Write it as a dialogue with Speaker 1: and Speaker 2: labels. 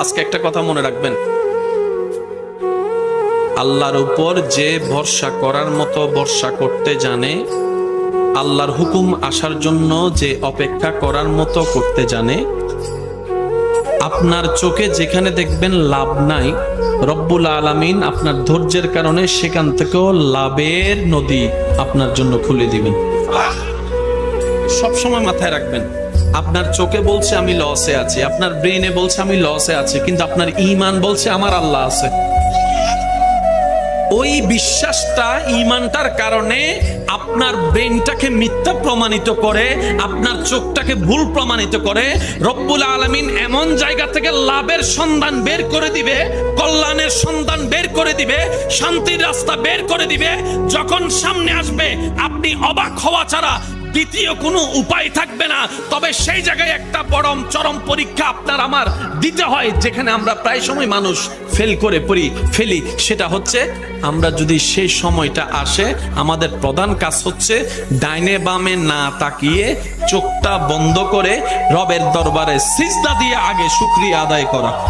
Speaker 1: আজকে একটা কথা মনে রাখবেন, আল্লাহর উপর যে ভরসা করার মতো ভরসা করতে জানে, আল্লাহর হুকুম আসার জন্য যে অপেক্ষা করার মতো করতে জানে, আপনার চোখে যেখানে দেখবেন লাভ নাই, রব্বুল আলামিন আপনার ধৈর্যের কারণে সেখান থেকেও লাভের নদী আপনার জন্য খুলে দিবেন। সবসময় মাথায় রাখবেন, আপনার চোখে বলছে আমি লসে আছি, আপনার ব্রেনে বলছে আমি লসে আছি, কিন্তু আপনার ঈমান বলছে আমার আল্লাহ আছে। ওই বিশ্বাসটা, ঈমানটার কারণে আপনার ব্রেনটাকে মিথ্যা প্রমাণিত করে, আপনার চোখটাকে ভুল প্রমাণিত করে। রব্বুল আলামিন এমন জায়গা থেকে লাভের সন্ধান বের করে দিবে, কল্যাণের সন্ধান বের করে দিবে, শান্তির রাস্তা বের করে দিবে। যখন সামনে আসবে আপনি অবাক হওয়া ছাড়া দ্বিতীয় কোনো উপায় থাকবে না। তবে সেই জায়গায় একটা চরম পরীক্ষা আপনার আমার দিতে হয়, যেখানে আমরা প্রায় সময় মানুষ ফেলি, সেটা হচ্ছে আমরা যদি সেই সময়টা আসে, আমাদের প্রধান কাজ হচ্ছে ডাইনে বামে না তাকিয়ে চোখটা বন্ধ করে রবের দরবারে সিজদা দিয়ে আগে শুকরিয়া আদায় করা।